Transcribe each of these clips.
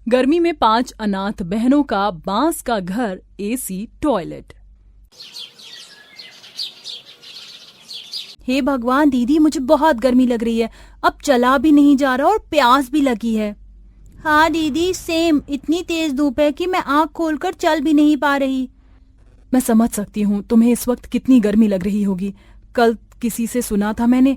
गर्मी में 5 अनाथ बहनों का बांस का घर, एसी, टॉयलेट। हे भगवान दीदी, मुझे बहुत गर्मी लग रही है। अब चला भी नहीं जा रहा और प्यास भी लगी है। हाँ दीदी, सेम। इतनी तेज धूप है कि मैं आंख खोलकर चल भी नहीं पा रही। मैं समझ सकती हूँ तुम्हें इस वक्त कितनी गर्मी लग रही होगी। कल किसी से सुना था मैंने,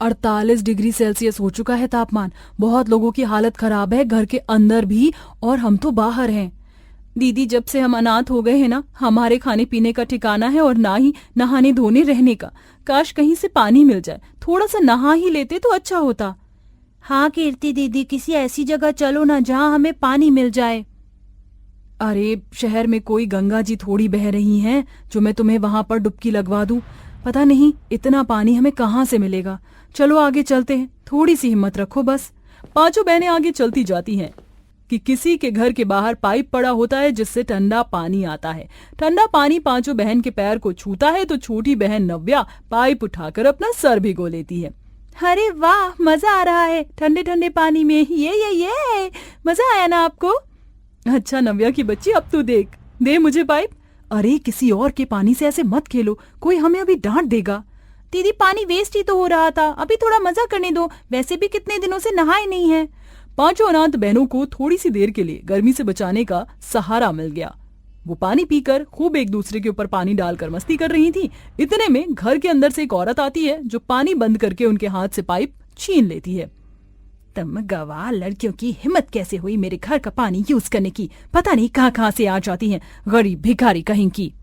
48 डिग्री सेल्सियस हो चुका है तापमान। बहुत लोगों की हालत खराब है, घर के अंदर भी, और हम तो बाहर हैं। दीदी, जब से हम अनाथ हो गए हैं ना, हमारे खाने पीने का ठिकाना है और ना ही नहाने धोने रहने का। काश कहीं से पानी मिल जाए, थोड़ा सा नहा ही लेते तो अच्छा होता। हाँ कीर्ति दीदी, किसी ऐसी जगह चलो ना जहाँ हमें पानी मिल जाए। अरे शहर में कोई गंगा जी थोड़ी बह रही हैं जो मैं तुम्हें वहां पर डुबकी लगवा दूं। पता नहीं इतना पानी हमें कहाँ से मिलेगा। चलो आगे चलते हैं, थोड़ी सी हिम्मत रखो बस। 5 बहनें आगे चलती जाती हैं कि किसी के घर के बाहर पाइप पड़ा होता है जिससे ठंडा पानी आता है। ठंडा पानी 5 बहन के पैर को छूता है तो छोटी बहन नव्या पाइप उठाकर अपना सर भिगो लेती है। अरे वाह, मजा आ रहा है ठंडे ठंडे पानी में। ये मजा आया ना आपको? अच्छा नव्या की बच्ची, अब तू देख, दे मुझे पाइप। अरे किसी और के पानी से ऐसे मत खेलो, कोई हमें अभी डांट देगा। दीदी, पानी वेस्ट ही तो हो रहा था, अभी थोड़ा मजा करने दो। वैसे भी कितने दिनों से नहाए नहीं है। 5 अनाथ बहनों को थोड़ी सी देर के लिए गर्मी से बचाने का सहारा मिल गया। वो पानी पीकर खूब एक दूसरे के ऊपर पानी डालकर मस्ती कर रही थी। इतने में घर के अंदर से एक औरत आती है जो पानी बंद करके उनके हाथ से पाइप छीन लेती है। तुम गवाह लड़कियों की हिम्मत कैसे हुई मेरे घर का पानी यूज करने की? पता नहीं कहाँ से आ जाती हैं, गरीब भिखारी कहीं की।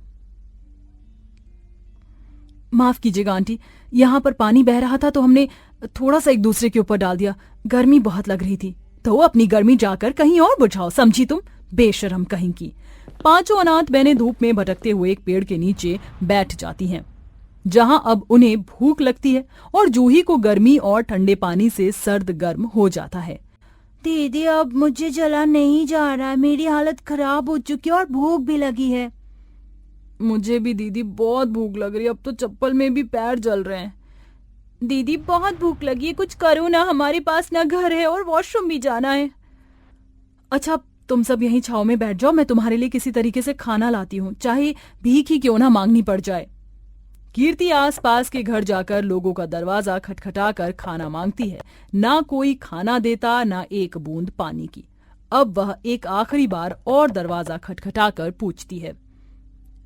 माफ कीजिएगा आंटी, यहाँ पर पानी बह रहा था तो हमने थोड़ा सा एक दूसरे के ऊपर डाल दिया। गर्मी बहुत लग रही थी। तो अपनी गर्मी जाकर कहीं और बुझाओ, समझी तुम? बेशरम कहीं की। 5 अनाथ बहनें धूप में भटकते हुए एक पेड़ के नीचे बैठ जाती हैं, जहां अब उन्हें भूख लगती है और जूही को गर्मी और ठंडे पानी से सर्द गर्म हो जाता है। दीदी, अब मुझे चला नहीं जा रहा है, मेरी हालत खराब हो चुकी है और भूख भी लगी है। मुझे भी दीदी बहुत भूख लग रही है, अब तो चप्पल में भी पैर जल रहे हैं। दीदी बहुत भूख लगी है, कुछ करो ना, हमारे पास ना घर है और वॉशरूम भी जाना है। अच्छा तुम सब यहीं छाव में बैठ जाओ, मैं तुम्हारे लिए किसी तरीके से खाना लाती हूँ, चाहे भीख ही क्यों ना मांगनी पड़ जाए। कीर्ति आसपास के घर जाकर लोगों का दरवाजा खटखटाकर खाना मांगती है। ना कोई खाना देता, ना एक बूंद पानी की। अब वह एक आखिरी बार और दरवाजा खटखटाकर पूछती है,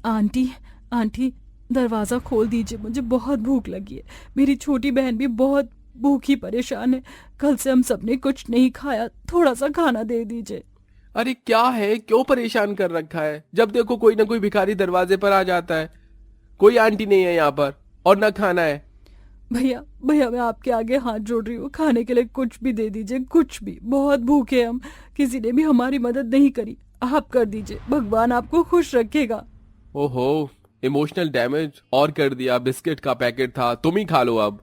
आंटी आंटी दरवाजा खोल दीजिए, मुझे बहुत भूख लगी है। मेरी छोटी बहन भी बहुत भूखी परेशान है, कल से हम सबने कुछ नहीं खाया, थोड़ा सा खाना दे दीजिए। अरे क्या है, क्यों परेशान कर रखा है? जब देखो कोई ना कोई भिखारी दरवाजे पर आ जाता है। कोई आंटी नहीं है यहाँ पर और ना खाना है। भैया भैया, मैं आपके आगे हाथ जोड़ रही हूँ, खाने के लिए कुछ भी दे दीजिए, कुछ भी। बहुत भूखे हम, किसी ने भी हमारी मदद नहीं करी, आप कर दीजिए, भगवान आपको खुश रखेगा। ओहो, इमोशनल डैमेज और कर दिया। बिस्किट का पैकेट था, तुम ही खा लो अब।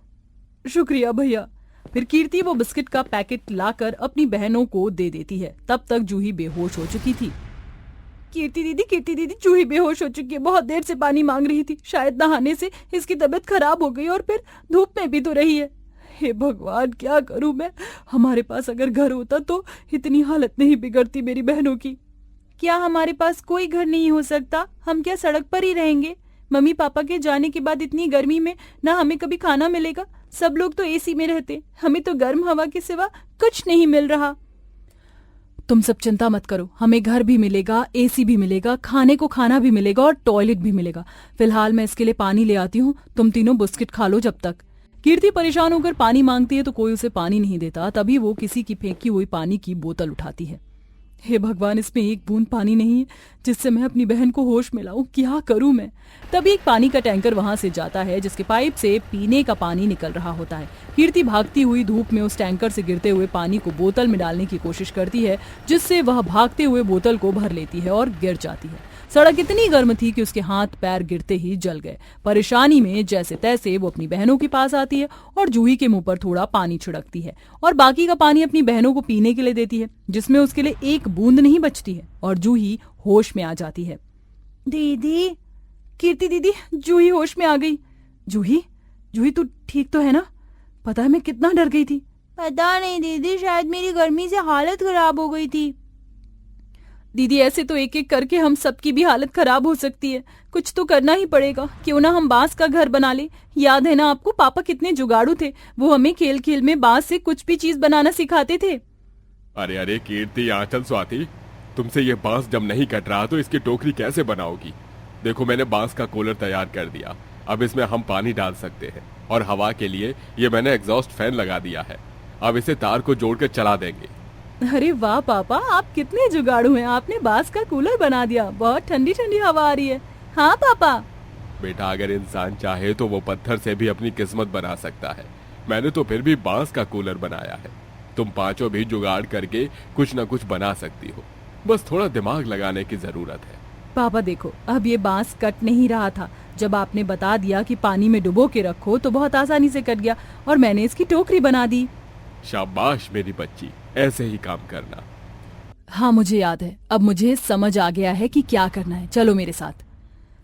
शुक्रिया भैया। फिर कीर्ति वो बिस्किट का पैकेट लाकर अपनी बहनों को दे देती है। तब तक जूही बेहोश हो चुकी थी। कीर्ति दीदी, जूही बेहोश हो चुकी है, बहुत देर से पानी मांग रही थी, शायद नहाने से इसकी तबीयत खराब हो गई और फिर धूप में भी तो रही है। हे भगवान, क्या करूं मैं? हमारे पास अगर घर होता तो इतनी हालत नहीं बिगड़ती मेरी बहनों की। क्या हमारे पास कोई घर नहीं हो सकता? हम क्या सड़क पर ही रहेंगे? मम्मी पापा के जाने के बाद इतनी गर्मी में ना हमें कभी खाना मिलेगा। सब लोग तो एसी में रहते, हमें तो गर्म हवा के सिवा कुछ नहीं मिल रहा। तुम सब चिंता मत करो, हमें घर भी मिलेगा, एसी भी मिलेगा, खाने को खाना भी मिलेगा और टॉयलेट भी मिलेगा। फिलहाल मैं इसके लिए पानी ले आती हूँ, तुम तीनों बिस्किट खा लो जब तक। कीर्ति परेशान होकर पानी मांगती है तो कोई उसे पानी नहीं देता। तभी वो किसी की फेंकी हुई पानी की बोतल उठाती है। हे भगवान, इसमें एक बूंद पानी नहीं है जिससे मैं अपनी बहन को होश में लाऊं, क्या करूं मैं? तभी एक पानी का टैंकर वहां से जाता है जिसके पाइप से पीने का पानी निकल रहा होता है। कीर्ति भागती हुई धूप में उस टैंकर से गिरते हुए पानी को बोतल में डालने की कोशिश करती है, जिससे वह भागते हुए बोतल को भर लेती है और गिर जाती है। सड़क इतनी गर्म थी कि उसके हाथ पैर गिरते ही जल गए। परेशानी में जैसे तैसे वो अपनी बहनों के पास आती है और जूही के मुंह पर थोड़ा पानी छिड़कती है और बाकी का पानी अपनी बहनों को पीने के लिए देती है, जिसमें उसके लिए एक बूंद नहीं बचती है और जूही होश में आ जाती है। दीदी, कीर्ति दीदी, जूही होश में आ गई। जूही जूही तू ठीक तो है ना? पता है मैं कितना डर गई थी। पता नहीं दीदी, शायद मेरी गर्मी से हालत खराब हो गई थी। दीदी ऐसे तो एक एक करके हम सबकी भी हालत खराब हो सकती है। कुछ तो करना ही पड़ेगा। क्यों ना हम बांस का घर बना ले। याद है ना आपको, पापा कितने जुगाड़ू थे। वो हमें खेल खेल में बांस से कुछ भी चीज बनाना सिखाते थे। अरे अरे कीर्ति, आंचल, स्वाति, तुमसे ये बांस जब नहीं कट रहा तो इसकी टोकरी कैसे बनाओगी? देखो, मैंने बांस का कूलर तैयार कर दिया। अब इसमें हम पानी डाल सकते हैं और हवा के लिए ये मैंने एग्जॉस्ट फैन लगा दिया है। अब इसे तार को जोड़कर चला देंगे। अरे वाह पापा, आप कितने जुगाड़ू हैं। आपने बांस का कूलर बना दिया। बहुत ठंडी ठंडी हवा आ रही है। हाँ पापा। बेटा, अगर इंसान चाहे तो वो पत्थर से भी अपनी किस्मत बना सकता है। मैंने तो फिर भी बांस का कूलर बनाया है। तुम पांचों भी जुगाड़ करके कुछ न कुछ बना सकती हो। बस थोड़ा दिमाग लगाने की जरूरत है। पापा देखो, अब ये बांस कट नहीं रहा था। जब आपने बता दिया कि पानी में डुबो के रखो तो बहुत आसानी से कट गया और मैंने इसकी टोकरी बना दी। शाबाश मेरी बच्ची, ऐसे ही काम करना। हाँ, मुझे याद है। अब मुझे समझ आ गया है कि क्या करना है। चलो मेरे साथ।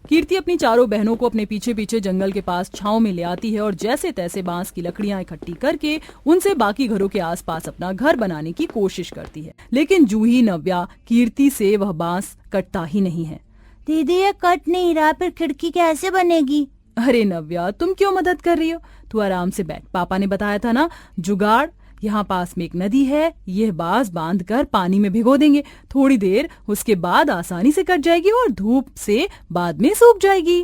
कीर्ति अपनी चारों बहनों को अपने पीछे पीछे जंगल के पास छांव में ले आती है और जैसे तैसे बांस की लकड़ियां इकट्ठी करके उनसे बाकी घरों के आसपास अपना घर बनाने की कोशिश करती है। लेकिन जूही, नव्या, कीर्ति से वह बांस कटता ही नहीं है। दीदी ये कट नहीं रहा, फिर खिड़की कैसे बनेगी? अरे नव्या, तुम क्यों मदद कर रही हो? तू आराम से बैठ। पापा ने बताया था ना, जुगाड़। यहाँ पास में एक नदी है। यह बांस बांध कर पानी में भिगो देंगे। थोड़ी देर उसके बाद आसानी से कट जाएगी और धूप से बाद में सूख जाएगी।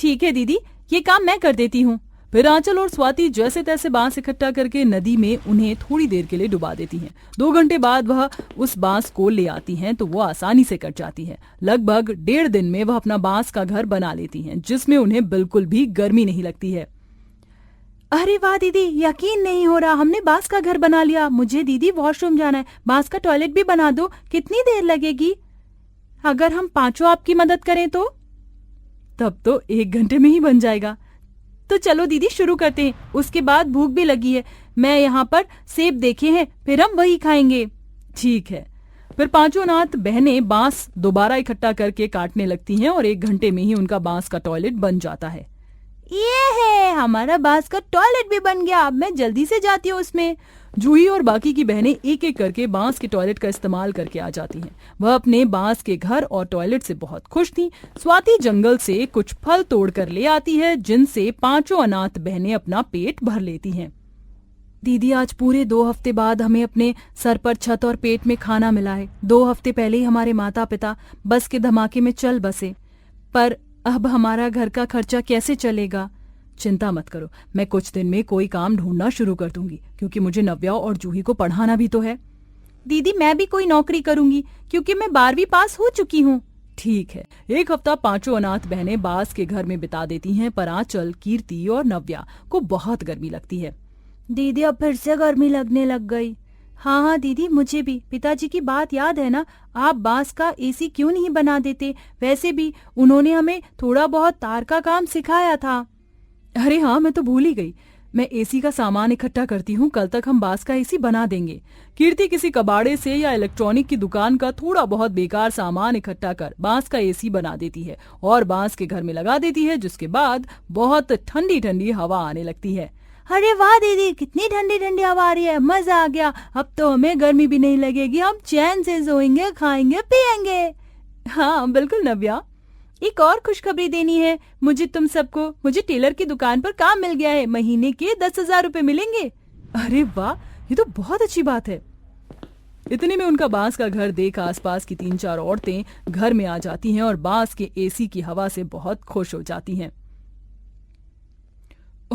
ठीक है दीदी, ये काम मैं कर देती हूँ। फिर आंचल और स्वाति जैसे तैसे बांस इकट्ठा करके नदी में उन्हें थोड़ी देर के लिए डुबा देती हैं। 2 घंटे बाद वह उस बांस को ले आती हैं तो वो आसानी से कट जाती है। लगभग 1.5 दिन में वह अपना बांस का घर बना लेती हैं, जिसमें उन्हें बिल्कुल भी गर्मी नहीं लगती है। अरे वाह दीदी, यकीन नहीं हो रहा, हमने बांस का घर बना लिया। मुझे दीदी वॉशरूम जाना है। बांस का टॉयलेट भी बना दो। कितनी देर लगेगी? अगर हम पांचों आपकी मदद करें तो? तब तो 1 घंटे में ही बन जाएगा। तो चलो दीदी शुरू करते हैं। उसके बाद भूख भी लगी है। मैं यहाँ पर सेब देखे हैं, फिर हम वही खाएंगे। ठीक है। फिर पांचों अनाथ बहनें बांस दोबारा इकट्ठा करके काटने लगती हैं और 1 घंटे में ही उनका बांस का टॉयलेट बन जाता है। ये है, हमारा बांस का टॉयलेट भी बन गया। अब मैं जल्दी से जाती हूँ उसमें। जूही और बाकी की बहनें एक एक करके बांस के टॉयलेट का इस्तेमाल करके आ जाती हैं। वह अपने बांस के घर और टॉयलेट से बहुत खुश थीं। स्वाति जंगल से कुछ फल तोड़कर ले आती है, जिनसे पांचों अनाथ बहनें अपना पेट भर लेती हैं। दीदी, आज पूरे 2 हफ्ते बाद हमें अपने सर पर छत और पेट में खाना मिला है। 2 हफ्ते पहले ही हमारे माता पिता बस के धमाके में चल बसे, पर अब हमारा घर का खर्चा कैसे चलेगा? चिंता मत करो, मैं कुछ दिन में कोई काम ढूंढना शुरू कर दूंगी, क्योंकि मुझे नव्या और जूही को पढ़ाना भी तो है। दीदी मैं भी कोई नौकरी करूंगी, क्योंकि मैं 12वीं पास हो चुकी हूँ। ठीक है। 1 हफ्ता पांचों अनाथ बहनें बांस के घर में बिता देती हैं, पर आंचल, कीर्ति और नव्या को बहुत गर्मी लगती है। दीदी अब फिर से गर्मी लगने लग गई। हाँ हाँ दीदी, मुझे भी। पिताजी की बात याद है ना, आप बांस का एसी क्यों नहीं बना देते? वैसे भी उन्होंने हमें थोड़ा बहुत तार का काम सिखाया था। अरे हाँ, मैं तो भूल ही गई। मैं एसी का सामान इकट्ठा करती हूँ, कल तक हम बांस का एसी बना देंगे। कीर्ति किसी कबाड़े से या इलेक्ट्रॉनिक की दुकान का थोड़ा बहुत बेकार सामान इकट्ठा कर बांस का एसी बना देती है और बांस के घर में लगा देती है, जिसके बाद बहुत ठंडी ठंडी हवा आने लगती है। अरे वाह दीदी, कितनी ठंडी ठंडी हवा आ रही है। मजा आ गया। अब तो हमें गर्मी भी नहीं लगेगी। हम चैन से सोएंगे, खाएंगे, पिएंगे। हाँ बिल्कुल नव्या। एक और खुशखबरी देनी है मुझे तुम सबको। मुझे टेलर की दुकान पर काम मिल गया है। महीने के 10,000 रुपए मिलेंगे। अरे वाह, ये तो बहुत अच्छी बात है। इतने में उनका बांस का घर देख आसपास की 3-4 औरतें घर में आ जाती हैं और बांस के एसी की हवा से बहुत खुश हो जाती हैं।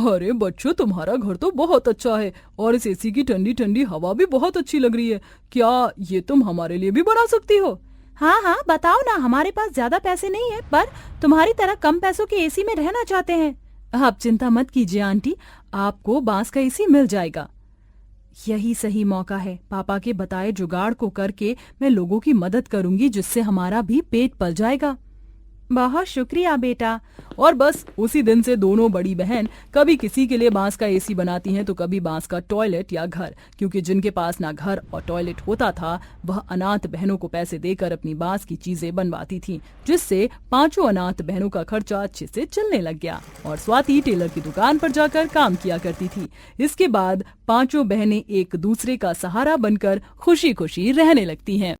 अरे बच्चों, तुम्हारा घर तो बहुत अच्छा है और इस एसी की ठंडी ठंडी हवा भी बहुत अच्छी लग रही है। क्या ये तुम हमारे लिए भी बना सकती हो? हाँ हाँ बताओ ना। हमारे पास ज्यादा पैसे नहीं है, पर तुम्हारी तरह कम पैसों के एसी में रहना चाहते हैं। आप चिंता मत कीजिए आंटी, आपको बांस का एसी मिल जाएगा। यही सही मौका है। पापा के बताए जुगाड़ को करके मैं लोगों की मदद करूंगी, जिससे हमारा भी पेट पल जाएगा। बहुत शुक्रिया बेटा। और बस उसी दिन से दोनों बड़ी बहन कभी किसी के लिए बांस का एसी बनाती हैं तो कभी बांस का टॉयलेट या घर, क्योंकि जिनके पास ना घर और टॉयलेट होता था वह अनाथ बहनों को पैसे देकर अपनी बांस की चीजें बनवाती थीं, जिससे पांचों अनाथ बहनों का खर्चा अच्छे से चलने लग गया और स्वाति टेलर की दुकान पर जाकर काम किया करती थी। इसके बाद पांचों बहनें एक दूसरे का सहारा बनकर खुशी खुशी रहने लगती हैं।